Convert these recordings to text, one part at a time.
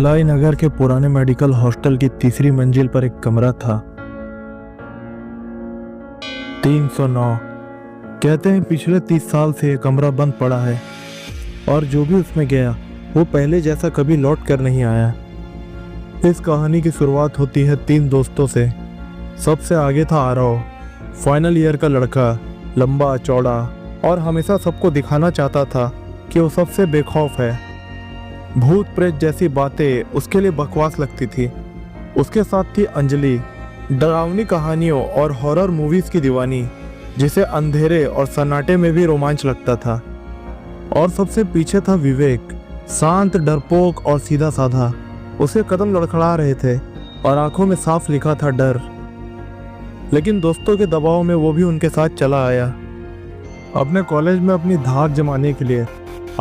भिलाई नगर के पुराने medical hostel की तीसरी मंजिल पर एक कमरा था। 309। कहते हैं पिछले 30 साल से यह कमरा बंद पड़ा है और जो भी उसमें गया वो पहले जैसा कभी लौट कर नहीं आया। इस कहानी की शुरुआत होती है 3 दोस्तों से। सबसे आगे था आरव, फाइनल ईयर का लड़का, लंबा चौड़ा और हमेशा सबको दिखाना चाहता था कि वो सबसे बेखौफ है। भूत प्रेत जैसी बातें उसके लिए बकवास लगती थी। उसके साथ थी अंजलि, डरावनी कहानियों और हॉरर मूवीज की दीवानी, जिसे अंधेरे और सन्नाटे में भी रोमांच लगता था। और सबसे पीछे था विवेक, शांत, डरपोक और सीधा साधा। उसके कदम लड़खड़ा रहे थे और आंखों में साफ लिखा था डर। लेकिन दोस्तों के दबाव में वो भी उनके साथ चला आया। अपने कॉलेज में अपनी धाक जमाने के लिए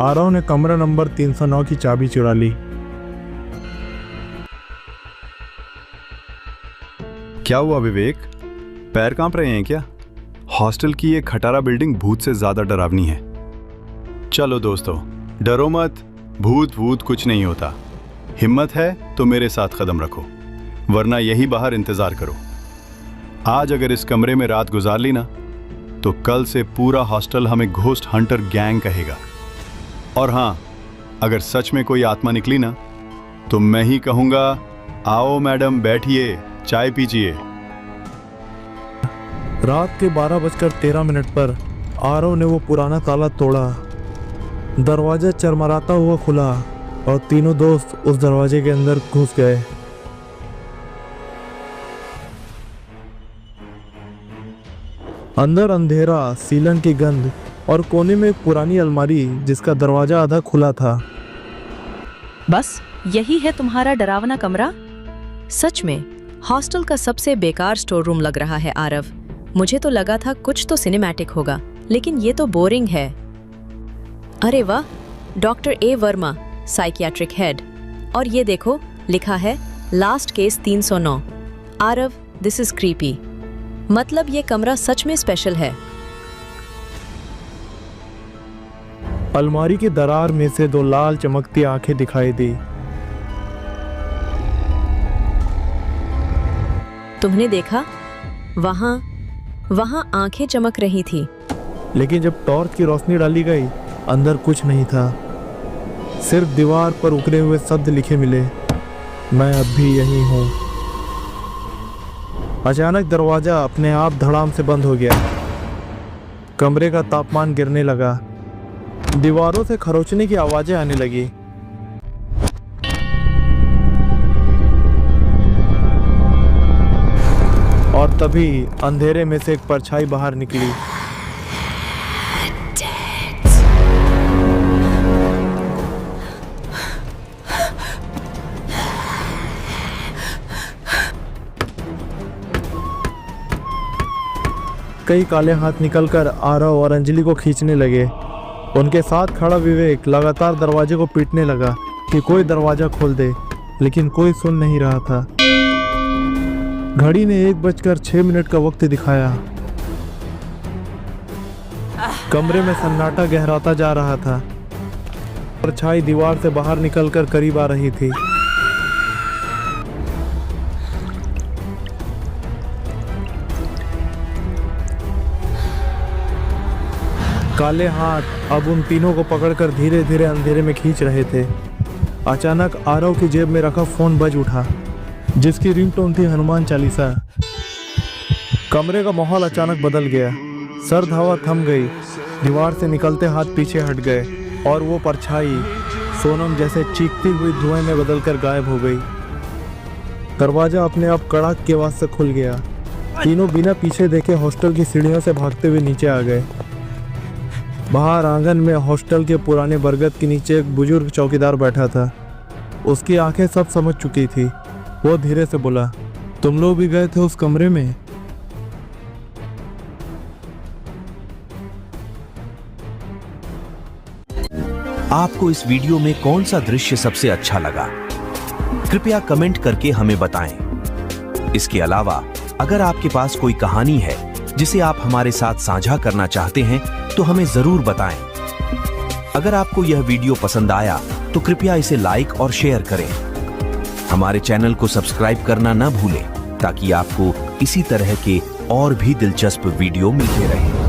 आरव ने कमरा नंबर 309 की चाबी चुरा ली। क्या हुआ विवेक, पैर कांप रहे हैं क्या? हॉस्टल की ये खटारा बिल्डिंग भूत से ज्यादा डरावनी है। चलो दोस्तों, डरो मत, भूत कुछ नहीं होता। हिम्मत है तो मेरे साथ कदम रखो, वरना यही बाहर इंतजार करो। आज अगर इस कमरे में रात गुजार ली ना, तो कल से पूरा हॉस्टल हमें घोस्ट हंटर गैंग कहेगा। और हाँ, अगर सच में कोई आत्मा निकली ना, तो मैं ही कहूंगा, आओ मैडम बैठिए, चाय पीजिए। रात के 12:13 पर आरव ने वो पुराना ताला तोड़ा। दरवाजा चरमराता हुआ खुला और तीनों दोस्त उस दरवाजे के अंदर घुस गए। अंदर अंधेरा, सीलन की गंध और कोने में एक पुरानी अलमारी जिसका दरवाजा आधा खुला था। बस यही है तुम्हारा डरावना कमरा? सच में हॉस्टल का सबसे बेकार स्टोर रूम लग रहा है आरव। मुझे तो लगा था कुछ तो सिनेमैटिक होगा, लेकिन ये तो बोरिंग है। अरे वाह, doctor A Verma, psychiatric head. और ये देखो, लिखा है last case 309। Aarav, this is creepy. मतलब ये कमरा सच में स्पेशल है। अलमारी की दरार में से 2 लाल चमकती आंखें दिखाई दी। तुमने देखा? वहां आंखें चमक रही थी। लेकिन जब टॉर्च की रोशनी डाली गई, अंदर कुछ नहीं था। सिर्फ दीवार पर उकरे हुए शब्द लिखे मिले, मैं अब भी यही हूँ। अचानक दरवाजा अपने आप धड़ाम से बंद हो गया। कमरे का तापमान गिरने लगा। दीवारों से खरोचने की आवाजें आने लगी। और तभी अंधेरे में से एक परछाई बाहर निकली। कई काले हाथ निकलकर आरव और अंजलि को खींचने लगे। उनके साथ खड़ा विवेक लगातार दरवाजे को पीटने लगा कि कोई दरवाजा खोल दे, लेकिन कोई सुन नहीं रहा था। घड़ी ने 1:06 का वक्त दिखाया। कमरे में सन्नाटा गहराता जा रहा था। परछाई दीवार से बाहर निकलकर करीब आ रही थी। काले हाथ अब उन तीनों को पकड़कर धीरे धीरे अंधेरे में खींच रहे थे। अचानक आरव की जेब में रखा फोन बज उठा, जिसकी रिंगटोन थी हनुमान चालीसा। कमरे का माहौल अचानक बदल गया। सर्द हवा थम गई, दीवार से निकलते हाथ पीछे हट गए और वो परछाई सोनम जैसे चीखती हुई धुएं में बदलकर गायब हो गई। दरवाजा अपने आप कड़ाक की आवाज से खुल गया। तीनों बिना पीछे देखे हॉस्टल की सीढ़ियों से भागते हुए नीचे आ गए। बाहर आंगन में हॉस्टल के पुराने बरगद के नीचे एक बुजुर्ग चौकीदार बैठा था। उसकी आंखें सब समझ चुकी थी। वो धीरे से बोला, तुम लोग भी गए थे उस कमरे में? आपको इस वीडियो में कौन सा दृश्य सबसे अच्छा लगा? कृपया कमेंट करके हमें बताएं। इसके अलावा अगर आपके पास कोई कहानी है जिसे आप हमारे साथ साझा करना चाहते हैं, तो हमें जरूर बताएं। अगर आपको यह वीडियो पसंद आया तो कृपया इसे लाइक और शेयर करें। हमारे चैनल को सब्सक्राइब करना ना भूलें ताकि आपको इसी तरह के और भी दिलचस्प वीडियो मिलते रहें।